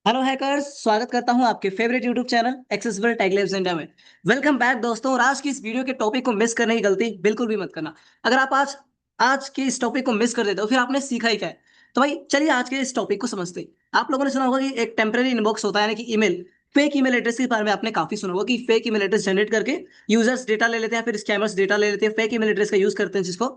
Hello hackers, स्वागत करता हूं आपके favourite YouTube channel accessible Tech Labs India में। वेलकम बैक दोस्तों। और आज की इस वीडियो के टॉपिक को मिस करने की गलती बिल्कुल भी मत करना। अगर आप आज आज के इस टॉपिक को मिस कर देते हो फिर आपने सीखा ही क्या है। तो भाई चलिए आज के इस टॉपिक को समझते हैं। आप लोगों ने सुना होगा कि एक टेम्पररी इनबॉक्स होता है, यानी कि ईमेल। फेक ईमेल एड्रेस के बारे में आपने काफी सुना होगा कि फेक ईमेल एड्रेस जनरेट करके यूजर्स डेटा ले लेते हैं, फिर स्कैमर्स डेटा ले लेते हैं, फेक ईमेल एड्रेस का यूज करते हैं जिसको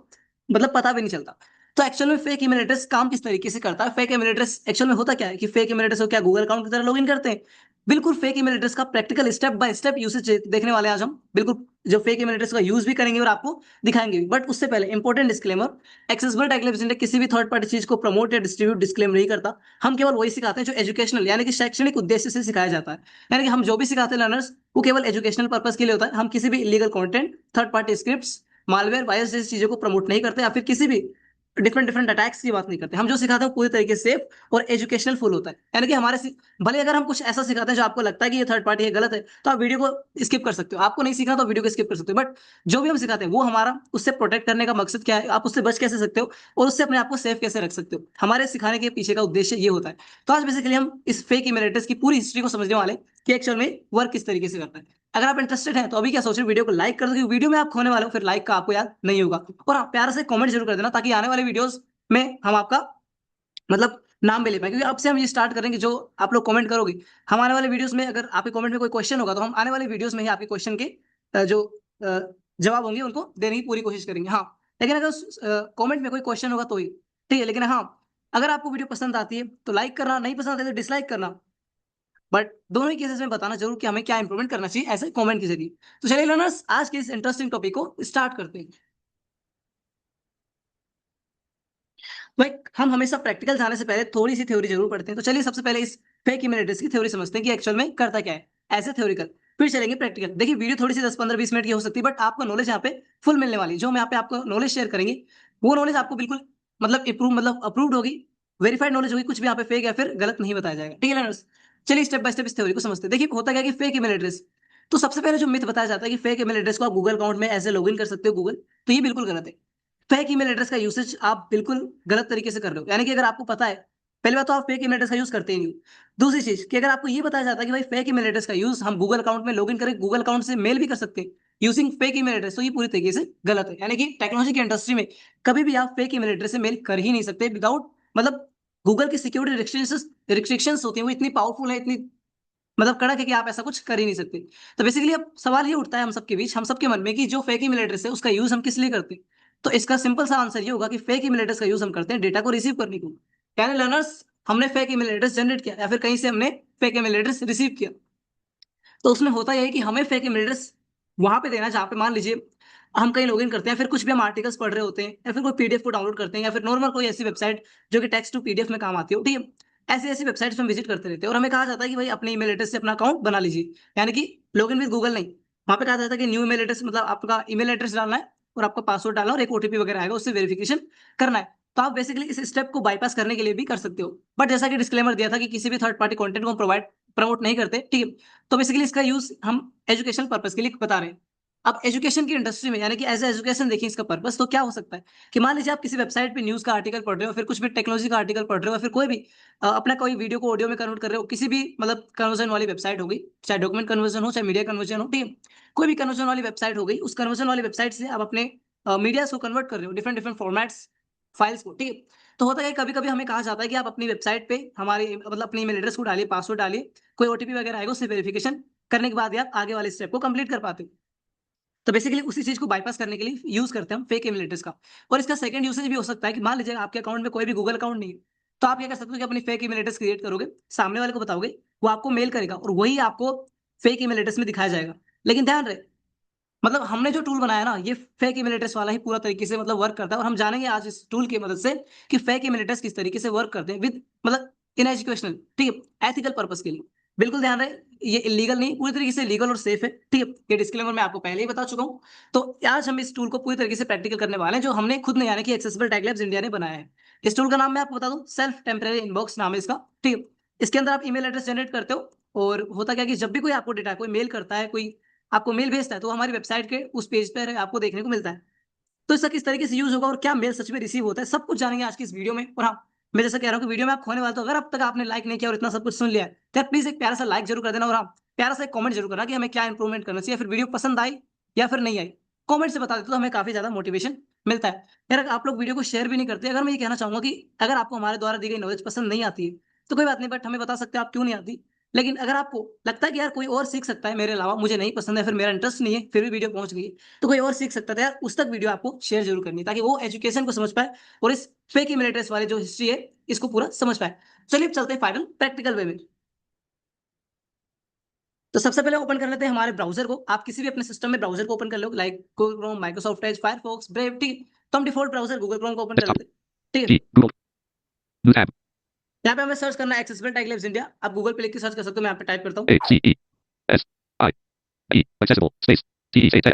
मतलब पता भी नहीं चलता। तो एक्चुअल में फेक ईमेल एड्रेस काम किस तरीके से करता है, फेक ईमेल एड्रेस एक्चुअल में होता क्या है कि फेक ईमेल एड्रेस को क्या गूगल अकाउंट की तरह लॉगिन करते हैं। बिल्कुल फेक ईमेल एड्रेस का practical step by step usage देखने वाले हैं आज हम। बिल्कुल जो फेक ईमेल एड्रेस का यूज भी करेंगे और आपको दिखाएंगे भी। बट उससे पहले important disclaimer, accessible Tech Labs India किसी भी थर्ड पार्टी चीज को प्रमोट या डिस्ट्रीब्यूट डिस्क्लेम नहीं करता। हम केवल वही सिखाते हैं जो एजुकेशनल यानी कि शैक्षणिक उद्देश्य से सिखाया जाता है। यानी कि हम जो भी सिखाते हैं लर्नर्स वो केवल एजुकेशनल पर्पज के लिए होता है। हम किसी भी illegal content, third party scripts, malware virus जैसी चीजों को प्रमोट नहीं करते या फिर किसी भी डिफरेंट डिफरेंट अटैक्स की बात नहीं करते। हम जो सिखाते हैं पूरी तरीके से सेफ और एजुकेशनल फुल होता है। यानी कि भले अगर हम कुछ ऐसा सिखाते हैं जो आपको लगता है कि ये थर्ड पार्टी है, गलत है, तो आप वीडियो को स्किप कर सकते हो। आपको नहीं सीखना तो वीडियो को स्किप कर सकते हो। बट जो भी हम सिखाते हैं वो हमारा उससे प्रोटेक्ट करने का मकसद क्या है, आप उससे बच कैसे सकते हो और उससे अपने आप को सेफ कैसे रख सकते हो, हमारे सिखाने के पीछे का उद्देश्य ये होता है। तो आज बेसिकली हम इस फेक ईमेल एड्रेस की पूरी हिस्ट्री को समझने वाले हैं कि एक्चुअल में वर्क किस तरीके से करता है। अगर आप इंटरेस्टेड हैं तो अभी क्या सोच रहे हो, वीडियो को लाइक कर दो, क्योंकि वीडियो में आप खोने वाले हो फिर लाइक का आपको याद नहीं होगा। और आप प्यार से कमेंट जरूर कर देना ताकि आने वाले वीडियोस में हम आपका मतलब नाम भी ले पाए। क्योंकि अब से हम ये स्टार्ट करेंगे, जो आप लोग कमेंट करोगे हम आने वाले वीडियोस में, अगर आपके कमेंट में कोई क्वेश्चन होगा तो हम आने वाले वीडियोस में ही आपके क्वेश्चन के जो अ, जवाब होंगे उनको देने की पूरी कोशिश करेंगे। हाँ, लेकिन अगर कमेंट में कोई क्वेश्चन होगा तो ही ठीक है। लेकिन हाँ, अगर आपको वीडियो पसंद आती है तो लाइक करना, नहीं पसंद आती है तो डिसलाइक करना। बट दोनों ही केसेस में बताना जरूर कि हमें क्या इंप्रूवमेंट करना चाहिए ऐसे कमेंट के जरिए। तो चलिए लर्नर्स, आज के इस इंटरेस्टिंग टॉपिक को स्टार्ट करते हैं। भाई हम हमेशा प्रैक्टिकल जाने से पहले थोड़ी सी थ्योरी जरूर पढ़ते हैं। तो चलिए सबसे पहले इस फेक ईमेल एड्रेस की थ्योरी समझते हैं कि एक्चुअल में करता क्या है, ऐसे थ्योरिकल। फिर चलेंगे प्रैक्टिकल। देखिए वीडियो थोड़ी सी 10-15-20 मिनट की हो सकती है, बट आपको नॉलेज यहाँ पे फुल मिलने वाली है। जो हम यहाँ पे आपको नॉलेज शेयर करेंगे वो नॉलेज आपको बिल्कुल मतलब अप्रूव्ड होगी, वेरीफाइड नॉलेज होगी। कुछ भी यहाँ पे फेक या फिर गलत नहीं बताया जाएगा, ठीक है learners? चलिए स्टेप बाय स्टेप इस थ्योरी को समझते हैं। देखिए होता क्या है कि फेक ईमेल एड्रेस, तो सबसे पहले जो मिथ बताया जाता है कि फेक ईमेल एड्रेस को आप गूगल अकाउंट में ऐसे लॉगिन कर सकते हो गूगल, तो ये बिल्कुल गलत है। फेक ईमेल एड्रेस का यूसेज आप बिल्कुल गलत तरीके से कर रहे हो। यानी कि अगर आपको पता है, पहली बात तो आप फेक ईमेल एड्रेस का यूज करते ही नहीं हो। दूसरी चीज कि अगर आपको ये बताया जाता है कि भाई फेक ईमेल एड्रेस का यूज हम गूगल अकाउंट में लॉगिन करें, गूगल अकाउंट से मेल भी कर सकते हैं यूजिंग फेक ईमेल एड्रेस, तो ये पूरी तरीके से गलत है। यानी कि टेक्नोलॉजी की इंडस्ट्री में कभी भी आप फेक ईमेल एड्रेस से मेल कर ही नहीं सकते विदाउट मतलब गूगल की सिक्योरिटी रिस्ट्रिक्शंस होती है वो इतनी पावरफुल है, इतनी मतलब कड़क है कि आप ऐसा कुछ कर ही नहीं सकते। तो बेसिकली अब सवाल ये उठता है हम सबके बीच, हम सबके मन में, कि जो फेक ईमेल एड्रेस है उसका यूज हम किस लिए करते हैं। तो इसका सिंपल सा आंसर ये होगा कि फेक ईमेल एड्रेस का यूज हम करते हैं डेटा को रिसीव करने को। यानी लर्नर्स, हमने फेक ईमेल एड्रेस जनरेट किया या फिर कहीं से हमने फेक ईमेल एड्रेस रिसीव किया, तो उसमें होता यह है कि हमें फेक ईमेल एड्रेस वहां पे देना जहाँ पे मान लीजिए हम कहीं लॉगिन करते हैं, फिर कुछ भी हम आर्टिकल्स पढ़ रहे होते हैं या फिर कोई पीडीएफ को डाउनलोड करते हैं या फिर नॉर्मल कोई ऐसी वेबसाइट जो कि टेक्स्ट टू पीडीएफ में काम आती हो, ठीक है। ऐसी ऐसी वेबसाइट्स में विजिट करते रहते हैं और हमें कहा जाता है कि भाई अपने ईमेल एड्रेस से अपना अकाउंट बना लीजिए, यानी कि लॉगिन विद गूगल नहीं। वहां पे कहा जाता है कि न्यू ईमेल एड्रेस मतलब आपका ईमेल एड्रेस डालना है और आपका पासवर्ड डालना है और एक ओटीपी वगैरह आएगा, उससे वेरिफिकेशन करना है। तो आप बेसिकली इस स्टेप को बाईपास करने के लिए भी कर सकते हो। बट जैसा कि डिस्क्लेमर दिया था कि किसी भी थर्ड पार्टी कंटेंट को हम प्रोवाइड प्रमोट नहीं करते, ठीक है। तो बेसिकली इसका यूज हम एजुकेशन पर्पज के लिए बता रहे हैं। अब एजुकेशन की इंडस्ट्री में यानी कि एज एजुकेशन देखिए इसका पर्पस तो क्या हो सकता है कि मान लीजिए आप किसी वेबसाइट पे न्यूज का आर्टिकल पढ़ रहे हो, फिर कुछ भी टेक्नोलॉजी का आर्टिकल पढ़ रहे हो, या फिर कोई भी अपना कोई वीडियो को ऑडियो में कन्वर्ट कर रहे हो, किसी भी मतलब कन्वर्जन वाली वेबसाइट होगी, चाहे डॉक्यूमेंट कन्वर्जन हो चाहे मीडिया कन्वर्जन हो, ठीक है। कोई भी कन्वर्जन वाली वेबसाइट हो गई, उस कन्वर्जन वाली वेबसाइट से आप अपने मीडिया को कन्वर्ट कर रहे हो, डिफरेंट डिफरेंट फॉर्मेट्स फाइल्स को, ठीक है। तो होता है कभी कभी हमें कहा जाता है कि आप अपनी वेबसाइट पे हमारे मतलब अपनी ईमेल एड्रेस को डालिए, पासवर्ड डालिए, कोई ओटीपी वगैरह आएगा, उससे वेरिफिकेशन करने के बाद ही आप आगे वाले स्टेप को कंप्लीट कर पाते हो। तो बेसिकली उसी चीज को बाईपास करने के लिए यूज करते हैं हम फेक ईमेल एड्रेस का। और इसका सेकंड यूसेज भी हो सकता है कि मान लीजिए आपके अकाउंट में कोई भी गूगल अकाउंट नहीं है, तो आप क्या कर सकते हो कि अपनी फेक ईमेल एड्रेस क्रिएट करोगे, सामने वाले को बताओगे, वो आपको मेल करेगा और वही आपको फेक ईमेल एड्रेस में दिखाया जाएगा। लेकिन ध्यान रहे, मतलब हमने जो टूल बनाया ना ये फेक ईमेल एड्रेस वाला ही पूरा तरीके से मतलब वर्क करता है। और हम जानेंगे आज इस टूल की मदद से कि फेक ईमेल एड्रेस किस तरीके से वर्क करते हैं विद मतलब इन एजुकेशनल, ठीक है, एथिकल पर्पस के लिए। बिल्कुल ध्यान रहे, ये इलीगल नहीं, पूरी तरीके से लीगल और सेफ है, ठीक है। ये डिस्क्लेमर मैं आपको पहले ही बता चुका हूँ। तो आज हम इस टूल को पूरी तरीके से प्रैक्टिकल करने वाले हैं, जो हमने खुद ने यानी कि एक्सेसिबल टैग लैब्स इंडिया ने बनाया है। इस टूल का नाम मैं आपको बता दूं, सेल्फ टेम्पररी इनबॉक्स नाम है इसका, ठीक है। इसके अंदर आप ईमेल एड्रेस जनरेट करते हो और होता क्या कि जब भी कोई आपको डेटा, कोई मेल करता है, कोई आपको मेल भेजता है, तो हमारी वेबसाइट के उस पेज पर आपको देखने को मिलता है। तो इसका किस तरीके से यूज होगा और क्या मेल सच में रिसीव होता है, सब कुछ जानेंगे आज की इस वीडियो में। और हाँ, मैं जैसा कह रहा हूँ कि वीडियो में आप खोने वाले, तो अगर अब तक आपने लाइक नहीं किया और इतना सब कुछ सुन लिया है, तो यार प्लीज एक प्यारा सा लाइक जरूर कर देना, और हाँ प्यारा सा एक कमेंट जरूर करना कि हमें क्या इंप्रूवमेंट करना चाहिए, फिर वीडियो पसंद आई या फिर नहीं आई, कमेंट से बता देते तो हमें काफी ज्यादा मोटिवेशन मिलता है। यार आप लोग वीडियो को शेयर भी नहीं करते, अगर मैं ये कहना चाहूंगा कि अगर आपको हमारे द्वारा दी गई नॉलेज पसंद नहीं आती है तो कोई बात नहीं, बट हमें बता सकते हैं आप क्यों नहीं आती। लेकिन अगर आपको लगता है कि यार कोई और सीख सकता है मेरे अलावा, मुझे नहीं पसंद है, फिर मेरा इंटरेस्ट नहीं है, फिर भी वीडियो पहुंच गई, तो कोई और सीख सकता था यार, उस तक वीडियो आपको शेयर जरूर करनी है, ताकि वो एजुकेशन को समझ पाए और इस फेक ईमेल एड्रेस वाली जो हिस्ट्री है इसको पूरा समझ पाए। चलिए अब चलते हैं फाइनल प्रैक्टिकल वे में। तो सबसे पहले ओपन कर लेते हैं हमारे ब्राउजर को। आप किसी भी अपने सिस्टम में ब्राउजर को ओपन कर लो, like Google Chrome, Microsoft Edge, Firefox, Brave, ठीक है। तो हम डिफॉल्ट ब्राउजर गूगल क्रोम को ओपन कर Desktop. लेते हैं, ठीक है। G. Google. New tab. यहाँ पे हमें सर्च करना है एक्सेसिबल टाइगलेब्स इंडिया। आप गूगल पे लिख के सर्च कर सकते हो, मैं यहाँ पे टाइप करता हूँ, A. C. E. S. I. E. Accessible. Space. T. E. A.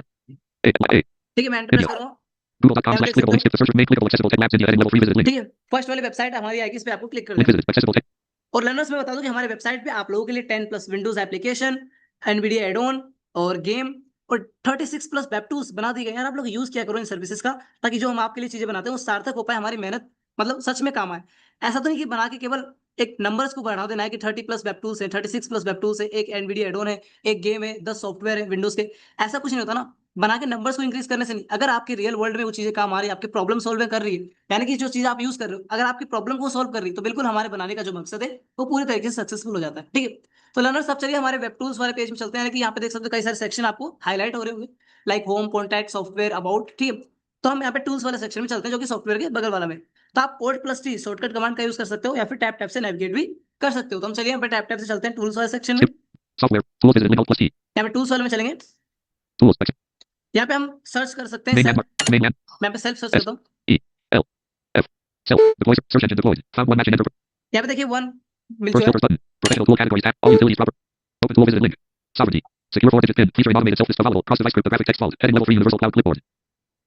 A. A. ठीक है। मैं एंटर प्रेस India. कर रहा हूँ, Google.com यहाँ पे slash देख सकते clickable हो, link. Skip the search. Remain clickable. Accessible. Tech Labs India. Heading level 3. Visit link. ठीक है। फर्स्ट वाली वेबसाइट हमारी आएगी, इस पे आपको क्लिक कर Link देना है। visit. Accessible. Tech. और लर्नर्स में बता दूं कि हमारे वेबसाइट पे आप लोगों के लिए 10 प्लस विंडोज एप्लीकेशन, एनवीडिया एडोन और गेम और 36 प्लस वेब टूल्स बना दी गए हैं। यार आप लोग यूज किया करो इन सर्विसेज का, ताकि जो हम आपके लिए चीजें बनाते हैं वो सार्थक हो पाए, हमारी मेहनत मतलब सच में काम आए। ऐसा तो नहीं कि बना के केवल एक नंबर्स को बढ़ा देना है कि 30 प्लस वेब टूल्स है, 36 प्लस वेब टूल्स है, एक एनवीडिया एडोन है, एक गेम है, 10 सॉफ्टवेयर है विंडोज के। ऐसा कुछ नहीं होता ना, बना के नंबर्स को इंक्रीज करने से नहीं। अगर आपके रियल वर्ल्ड में वो चीजें काम आ रही है, आपके प्रॉब्लम सॉल्व कर रही है, यानी कि जो चीज आप यूज कर रहे हो अगर आपकी प्रॉब्लम को सॉल्व कर रही है, तो बिल्कुल हमारे बनाने का जो मकसद है वो पूरी तरीके से सक्सेसफुल हो जाता है, ठीक है। तो लर्नर्स अब चलिए हमारे वेब टूल्स वाले पेज में चलते हैं। यानी कि यहाँ पे देख सकते हो कई सारे सेक्शन आपको हाईलाइट हो रहे होंगे, like home, contact, software, about, ठीक है। तो हम यहाँ पे टूल्स वाले सेक्शन में चलते हैं, जो कि सॉफ्टवेयर के बगल वाला में। तो आप Alt+T शॉर्टकट कमांड का यूज कर सकते हो, या फिर टैप टैप से नेविगेट भी कर सकते हो। तो हम चलिए यहाँ पे टैप टैप से चलते हैं टूल्स वाले सेक्शन में। Skip. Software. Tools visit link. Alt+T. यहाँ पे टूल्स वाले में चलेंगे, Tools section. यहाँ पे हम सर्च कर सकते हैं Main self. landmark. Main land. मैं यहाँ पे सेल्फ सर्च S. करता हूँ, E. L. F. Self. Deploy. Search engine deployed. Found one match in enter. यहाँ पे देखिए वन मिल First चुका है। filters button. Professional tool categories tab. All utilities proper. Open tool visited link. Sovereignty. Secure 4-digit PIN. Featuring automated self-list followable. Cross-device cryptographic text vault. Heading level 3 universal cloud clipboard.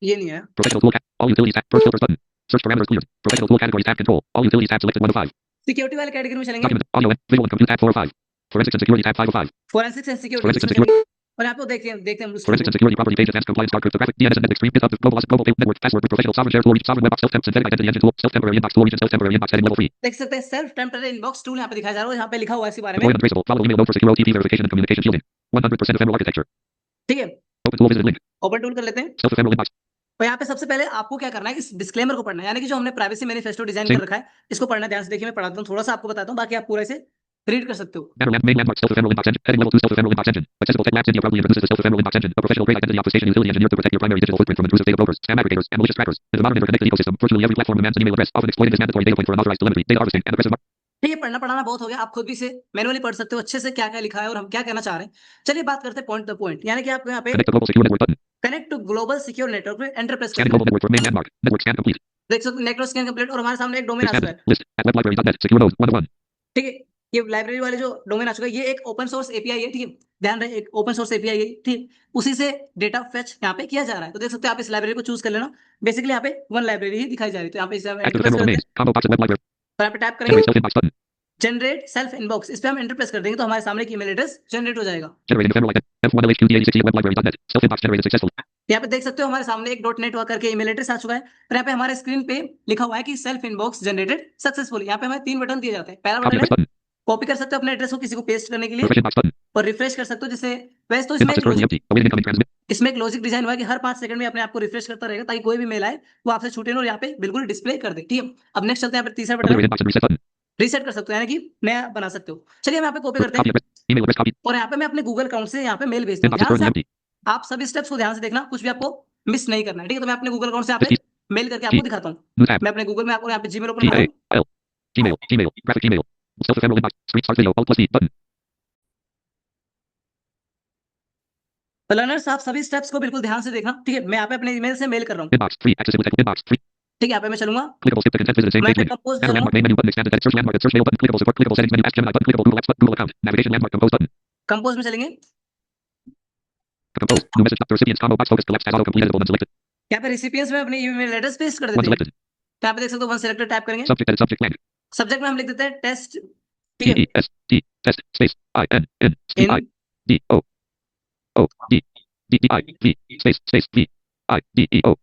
ये नहीं है, Professional tool cat. All utilities tab. First filters button. Search parameters cleared. Professional tool categories tab control. All utilities tab selected 1 of 5. Security वाले category में चलेंगे, Document. Audio and visual and compute tab 4 of 5. Forensics and security tab 5 of 5. Forensics and security Forensics उसमें and security. चलेंगे। और यहाँ पे देखते हैं हम उसको, Forensics and security property page advanced compliance dark cryptographic DNS and extreme GitHub global network password professional sovereign share tool sovereign web self synthetic identity engine tool self temporary inbox tool region self temporary inbox heading level 3. देख सकते हैं self temporary inbox tool यहाँ पे दिखाया जा रहा है, यहाँ पे लिखा हुआ है इसके बारे में, Deploy untraceable follow email node for secure OTP verification and communication shielding. 100% ephemeral architecture. ठीक है। Open tool visited link. Open tool कर लेते हैं। Self ephemeral inbox. तो यहाँ पे सबसे पहले आपको क्या करना है, इस डिस्क्लेमर को पढ़ना है, यानी कि जो हमने प्राइवेसी मैनिफेस्टो डिजाइन Same. कर रखा है इसको पढ़ना है ध्यान से। देखिए मैं पढ़ाता हूँ, थोड़ा सा आपको बताता हूँ, बाकी आप पूरा इसे रीड कर सकते हो। Banner lamp main landmark self ephemeral inbox engine heading level 2 self ephemeral inbox engine. Accessible Tech Labs India proudly introduces the self ephemeral inbox engine, a professional grade identity obfuscation utility engineered to protect your primary digital footprint from intrusive data brokers, spam aggregators, and malicious trackers. With a modern interconnected ecosystem, virtually every platform demands an email address, often exploiting this mandatory data point for unauthorized telemetry, data harvesting, and aggressive ठीक है, पढ़ना पढ़ाना बहुत हो गया, आप खुद भी इसे मैनुअली पढ़ सकते हो अच्छे से क्या क्या लिखा है और हम क्या कहना चाह रहे हैं। चलिए बात करते हैं पॉइंट टू पॉइंट, यानी कि आपको यहाँ पे connect to global secure network button. Connect to global secure network पे एंटर प्रेस कर Scanning देना global network for main landmark. Network scan complete. है। देख सकते हो नेटवर्क स्कैन कंप्लीट, और हमारे सामने एक डोमेन आ चुका Expanded. है, List at weblibrary.net. Secure node 1 of 1. ठीक है। ये लाइब्रेरी वाले जो डोमेन आ चुका है, ये एक ओपन सोर्स एपीआई है, ठीक है। ध्यान रहे एक ओपन सोर्स एपीआई है, ठीक। उसी से डेटा फेच यहाँ पे किया जा रहा है। तो देख सकते हो आप इस लाइब्रेरी को चूज कर लेना। बेसिकली यहाँ पे वन लाइब्रेरी ही दिखाई जा रही है, तो यहाँ पे इसे Active एंटर प्रेस ephemeral करते domains. हैं Combo box at web library. और यहाँ पे टैप Generate करेंगे self inbox button. Generate self inbox, इस पे हम एंटर प्रेस कर देंगे तो हमारे सामने एक ईमेल एड्रेस जनरेट हो जाएगा। Generating ephemeral identity. F1LHQT86 at weblibrary.net. Self inbox generated successfully. यहाँ पे देख सकते हो हमारे सामने एक .NET वर्क करके ईमेल एड्रेस आ चुका है, और यहाँ पे हमारे स्क्रीन पे लिखा हुआ है कि सेल्फ इनबॉक्स जनरेटेड सक्सेसफुली। यहाँ पे हमें 3 बटन दिए जाते हैं। पहला Copy बटन है address button. कॉपी कर सकते हो अपने एड्रेस को किसी को पेस्ट करने के लिए, Refresh inbox button. और रिफ्रेश कर सकते हो जिससे, वैसे तो इसमें Inbox एक is currently logic empty. Awaiting incoming transmit. इसमें एक लॉजिक डिजाइन हुआ है कि हर 5 सेकंड में अपने आप को रिफ्रेश करता रहेगा, ताकि कोई भी मेल आए वो आपसे छूटे ना और यहाँ पे बिल्कुल डिस्प्ले कर दे, ठीक है। अब नेक्स्ट चलते हैं, यहाँ पे तीसरा बटन Obliterate है inbox and reset button. Reset कर सकते हो, यानी कि नया बना सकते हो। चलिए हम यहाँ पे कॉपी करते Copy हैं address. Email address copy. और यहाँ पे मैं अपने गूगल अकाउंट से यहाँ पे मेल भेजता हूँ। Inbox is ध्यान से currently empty. आप सभी स्टेप्स को ध्यान से देखना, कुछ भी आपको मिस नहीं करना है, ठीक है। तो मैं अपने गूगल अकाउंट से यहाँ पे 50. मेल करके G. आपको दिखाता हूँ। New tab. मैं अपने गूगल में आपको यहाँ पे जीमेल ओपन G कर रहा A हूँ। L. Gmail. Gmail. Graphic Gmail. Self ephemeral inbox. Screen start video. Alt+D button. तो लर्नर्स आप सभी स्टेप्स को बिल्कुल ध्यान से देखना, ठीक है। मैं यहाँ पे अपने ईमेल से मेल कर रहा हूँ, Inbox. Free. Accessible text. Inbox. Free. ठीक है। यहाँ पे मैं चलूंगा, Clickable skip the content visit same मैं page पे link. कंपोज Banner चलूंगा, landmark main menu button expanded text search landmark search mail button clickable support clickable settings menu ask Gemini button clickable Google Apps button Google account navigation landmark compose button compose में चलेंगे। compose new message the recipients combo box focus collapse tag auto complete editable unselected यहाँ पे रिसिपिएंट्स में अपने email address paste कर one देते हैं। selected तो यहाँ पे देख सकते हो वन सिलेक्टेड टाइप करेंगे, subject edit subject blank subject में हम लिख देते हैं टेस्ट, ठीक T है। E S T test space I N N C in I D O O D D D I V space V I D E O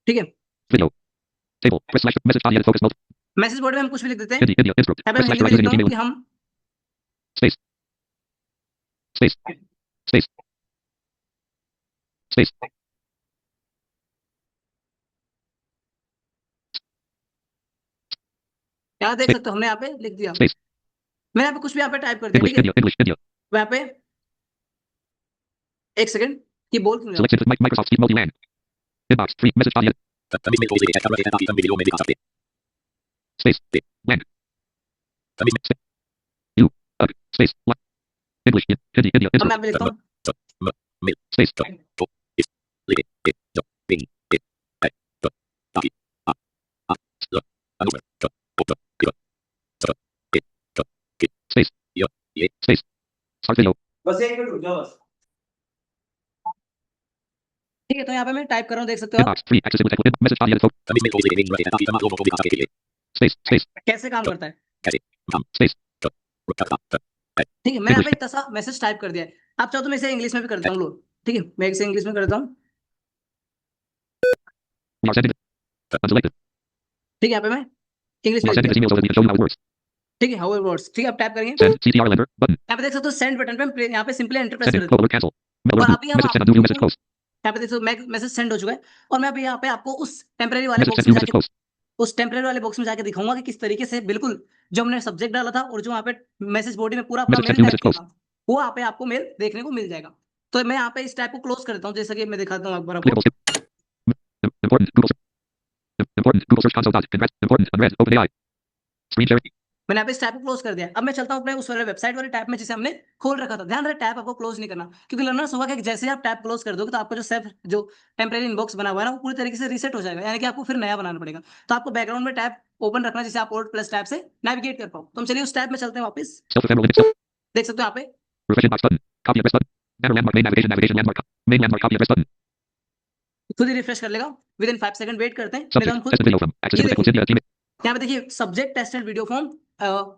ठीक है, video table press slash message body edit focus mode message board में हम कुछ भी लिख देते हैं। Hindi, India, instruct. यहाँ पे Press मैं slash हिंदी में your लिखता username हूँ email. कि हम Space. Space. Space. Space. यहाँ देख Space. सकते हो, हमने यहाँ पे लिख दिया। Space. मैंने यहाँ पे कुछ भी यहाँ पे टाइप कर दिया, English, ठीक है। India, English, India. मैं यहाँ पे एक सेकंड, ये बोल क्यों रहा हूँ? Selected Microsoft Teams multi-land. Inbox. Free. Message body. तमीज में क्लोज लेके कैमरा देखना वीडियो में दिखा सकते Space. Land. तमीज में U. Space. English. Hindi, India, अब मैं instruct. यहाँ पे लिखता हूँ मिल Space. तो इस लेके के जो बिंग के है तो ताकि आ लो अनुवर तो तो तो के Space. यो ये Space. Start video. बस एक मिनट रुक जाओ बस। ठीक है, तो यहाँ पे मैं टाइप कर रहा हूँ, देख सकते हो आप। Inbox. Free. Accessible text. Message body. Edit. तमीज में क्लोज लेके नहीं रखे ताकि तमाम लोगों को दिखा सके के लिए Space. Space. कैसे काम करता है, कैसे हम Space. तो रुका था ठीक है। मैंने यहाँ पे English. इतना सा मैसेज टाइप कर दिया है। आप चाहो तो मैं इसे इंग्लिश में भी कर देता हूँ, लो, ठीक है, मैं इसे इंग्लिश में कर देता हूँ। We are sending it. Unselected. ठीक है, यहाँ पे मैं इंग्लिश We में are लिख sending दिया, this email so that we can show you how it works. ठीक है। हाउ वर्ड्स, ठीक है, आप टाइप करेंगे। Send. CTRL enter. Button. यहाँ पे देख सकते हो सेंड बटन पे हम यहाँ पे सिंपली एंटर प्रेस कर Sending. देते Close alert. Cancel. Mail हैं। alert. और New. अभी हम Message sent. Undo new message. आपको Close. यहाँ पे देख सकते हो मैसेज सेंड हो चुका है। और मैं अभी यहाँ पे आपको उस टेम्परेरी वाले Message बॉक्स sent. में New message. जाके Close. उस टेम्परेरी वाले बॉक्स में जाके दिखाऊंगा कि किस तरीके से बिल्कुल जो हमने सब्जेक्ट डाला था और जो वहाँ पे मैसेज बॉडी में पूरा अपना Message mail sent. New type message. किया Close. था, वो यहाँ पे आपको मेल देखने को मिल जाएगा। तो मैं यहाँ पे इस टाइप को क्लोज कर देता हूँ, जैसा कि मैं दिखाता हूँ अकबर आपको। Clickable skip. Important. Google. Important. Google search console. Dot. Congrats. Important. Unread. OpenAI. Screen sharing. मैंने यहाँ पे इस टैब को क्लोज कर दिया। अब मैं चलता हूँ अपने उस वाले वेबसाइट वाले टैब में जिसे हमने खोल रखा था। ध्यान रहे टैब आपको क्लोज नहीं करना, क्योंकि लर्नर्स होगा कि जैसे ही आप टैब क्लोज कर दोगे तो आपका जो टेम्परेरी इनबॉक्स बना हुआ है ना, वो पूरी तरीके से रीसेट हो जाएगा, यानी कि आपको फिर नया बनाना पड़ेगा। तो आपको बैकग्राउंड में टैब ओपन रखना, जिसे आप Alt+ टैब से नेविगेट कर पाओ। तो हम चलिए उस टैब में चलते हैं वापस। Self-ephemeral image. Self. देख सकते हो यहाँ पे Refresh inbox button. Copy address button. Banner landmark. Main navigation. Navigation landmark. Main landmark. Copy address button. खुद ही रिफ्रेश कर लेगा। विद इन 5 सेकंड वेट करते हैं, नहीं तो Subject. हम खुद Tested video from. Accessible ये text. देखिए India. Gmail. यहाँ पे देखिए subject tested video form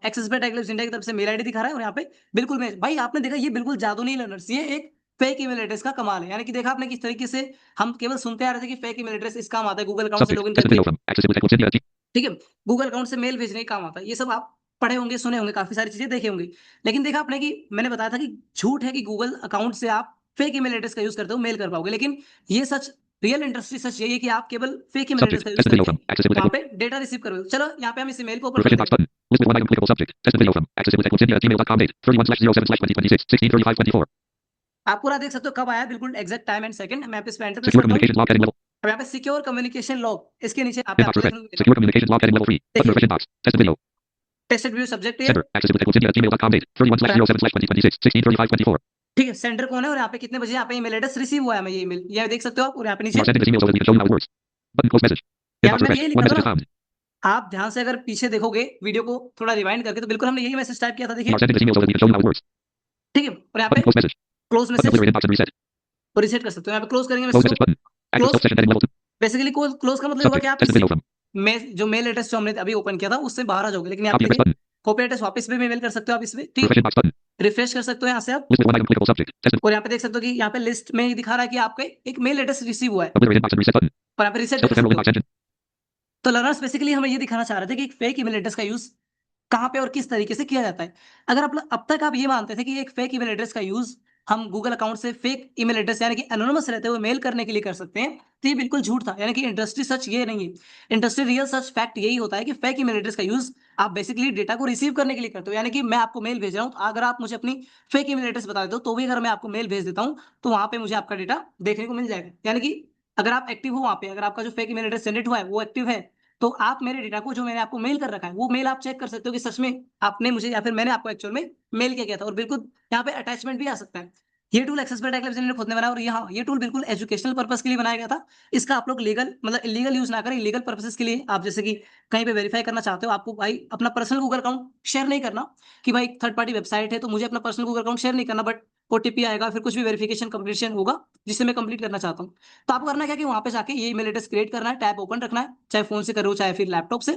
access by टेक्लिप्स इंडिया की तरफ से मेल आईडी दिखा रहा है। और यहाँ पे बिल्कुल मैं भाई आपने देखा, ये बिल्कुल जादू नहीं लर्नर्स, ये एक फेक ईमेल एड्रेस का कमाल है। यानी कि देखा आपने किस तरीके से हम केवल सुनते आ रहे थे कि फेक ईमेल एड्रेस इस काम आता है, गूगल अकाउंट से Subject. लॉगिन Tested करके, video from. Accessible text. India. ठीक है, गूगल अकाउंट से मेल भेजने का काम आता है। ये सब आप पढ़े होंगे, सुने होंगे, काफी सारी चीजें देखे होंगे। लेकिन देखा आपने कि मैंने बताया था कि झूठ है कि गूगल अकाउंट से आप फेक ईमेल एड्रेस का यूज करते हो मेल कर पाओगे। लेकिन ये सच, रियल इंडस्ट्री सच यही है कि आप केवल फेक ईमेल एड्रेस Subject. का यूज Tested video करके from. Accessible वहां text. पे डेटा रिसीव करोगे। चलो यहाँ पे हम इस ईमेल को ओपन Refresh करते inbox हैं। button. List with one item clickable subject. Tested video from. Accessible text. India. Gmail.com. Date. 31/07/2026. 16:35:24. आप पूरा देख सकते हो कब आया, बिल्कुल एग्जैक्ट टाइम एंड सेकंड। मैं यहाँ पे इस पे एंटर प्रेस Secure करता हूँ। communication log heading level. अब यहाँ पे सिक्योर कम्युनिकेशन लॉग, इसके नीचे आप Inbox आपको refresh. देखने को Secure communication log heading level 3. Button. Refresh inbox. Tested video. Tested view subject है, Sender. Accessible text. India. Gmail.com. Date. 31/07/2026. 16:35:24. ठीक है। सेंडर कौन है और यहाँ पे कितने बजे यहाँ पे ईमेल एड्रेस रिसीव हुआ है, मैं ये ईमेल ये देख सकते हो आप। और यहाँ पे You नीचे are sending this email so that we can show you how it works. Button. Close message. यहाँ Inbox पे मैंने refresh. यही One लिखा था message is ना, found. आप ध्यान से अगर पीछे देखोगे वीडियो को थोड़ा रिवाइंड करके, तो बिल्कुल हमने यही मैसेज टाइप किया था, You देखिए, are sending this email so that we can show you how it works. ठीक है। और यहाँ पे Button. Close message. Close Button. Message Obliterate inbox and reset. और रिसेट कर सकते हो। यहाँ पे क्लोज करेंगे Close मैसेज message को। button. Active close scope session heading level 2. Basically close का मतलब होगा कि Subject. आप Tested video from. जो मेल एड्रेस जो हमने अभी ओपन किया था उससे बाहर आ जाओगे। लेकिन यहाँ पे Copy address देखिए button. कॉपी एड्रेस वापस भी मेल कर सकते हो आप इसमें, ठीक Refresh है। inbox button. रिफ्रेश कर सकते हो यहाँ से आप। List with one item clickable subject. Tested. और यहाँ पे देख सकते हो कि यहाँ पे लिस्ट में ही दिखा रहा है कि आपके एक मेल एड्रेस रिसीव हुआ है, Obliterate inbox and reset button. और यहाँ पे रिसेट कर Self-ephemeral सकते हो। inbox engine. तो लर्नर्स बेसिकली हमें ये दिखाना चाह रहे थे कि एक फेक ईमेल एड्रेस का यूज कहाँ पे और किस तरीके से किया जाता है। अगर आप अब तक आप ये मानते थे कि एक फेक ईमेल एड्रेस का यूज हम गूगल अकाउंट से फेक ईमेल एड्रेस यानी कि एनोनिमस रहते हुए मेल करने के लिए कर सकते हैं, तो ये बिल्कुल झूठ था। यानी कि इंडस्ट्री सच ये नहीं है। इंडस्ट्री रियल सच फैक्ट यही होता है कि फेक ईमेल एड्रेस का यूज आप बेसिकली डेटा को रिसीव करने के लिए करते हो। यानी कि मैं आपको मेल भेज रहा हूँ, तो अगर आप मुझे अपनी फेक ईमेल एड्रेस बता देते हो, तो भी अगर मैं आपको मेल भेज देता हूँ तो वहां पे मुझे आपका डेटा देखने को मिल जाएगा। यानी कि अगर आप एक्टिव हो वहां पे, अगर आपका जो फेक ईमेल एड्रेस जनरेट हुआ है वो एक्टिव है, तो आप मेरे डेटा को जो मैंने आपको मेल कर रखा है वो मेल आप चेक कर सकते हो कि सच में आपने मुझे या फिर मैंने आपको एक्चुअल में मेल किया गया था। और बिल्कुल यहाँ पे अटैचमेंट भी आ सकता है। ये टूल एक्सेस बाय टेक्लिप्स ने खुद ने बनाया, और यहाँ ये टूल बिल्कुल एजुकेशनल पर्पस के लिए बनाया गया था। इसका आप लोग लीगल मतलब इलीगल यूज ना करें। इलीगल पर्पसेस के लिए आप जैसे कि कहीं पे वेरीफाई करना चाहते हो, आपको भाई अपना पर्सनल गूगल अकाउंट शेयर नहीं करना कि भाई थर्ड पार्टी वेबसाइट है तो मुझे अपना पर्सनल गूगल अकाउंट शेयर नहीं करना, बट ओटीपी आएगा फिर कुछ भी वेरिफिकेशन कंप्लीशन होगा जिससे मैं कंप्लीट करना चाहता हूँ। तो आपको करना क्या कि वहां पे जाके ये ईमेल एड्रेस क्रिएट करना है, टैब ओपन रखना है, चाहे फोन से करो चाहे फिर लैपटॉप से,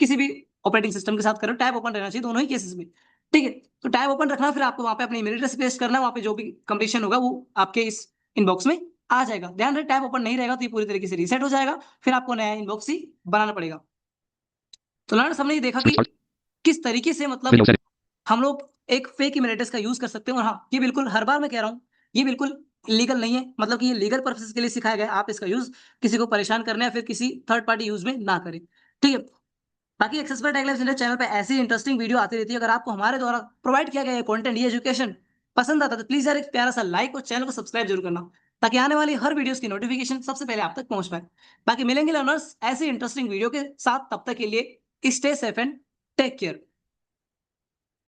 किसी भी ऑपरेटिंग सिस्टम के साथ करो, टैब ओपन रहना चाहिए दोनों ही केसेस में, ठीक है। तो टैब ओपन रखना, फिर आपको वहां पे अपनी ईमेल एड्रेस पेस्ट करना, वहां पे जो भी कंप्लीशन होगा वो आपके इस इनबॉक्स में आ जाएगा। ध्यान रहे टैब ओपन नहीं रहेगा तो ये पूरी तरीके से रीसेट हो जाएगा, फिर आपको नया इनबॉक्स ही बनाना पड़ेगा। तो लर्नर्स हमने ये देखा Switch कि start. किस तरीके से मतलब Video setting. हम लोग एक फेक ईमेल एड्रेस का यूज कर सकते हैं। और हाँ, ये बिल्कुल हर बार मैं कह रहा हूँ, ये बिल्कुल लीगल नहीं है, मतलब कि ये लीगल पर्पसेस के लिए सिखाया गया है। आप इसका यूज किसी को परेशान करने या फिर किसी थर्ड पार्टी यूज में ना करें, ठीक है। बाकी एक्सेसबल टेक लाइव चैनल पे ऐसी इंटरेस्टिंग वीडियो आती रहती है। अगर आपको हमारे द्वारा प्रोवाइड किया गया कंटेंट, ये एजुकेशन पसंद आता है तो प्लीज यार एक प्यारा सा लाइक और चैनल को सब्सक्राइब जरूर करना, ताकि आने वाली हर वीडियोस की नोटिफिकेशन सबसे पहले आप तक पहुंच पाए। बाकी मिलेंगे लर्नर्स ऐसी इंटरेस्टिंग वीडियो के साथ, तब तक के लिए stay safe and take care.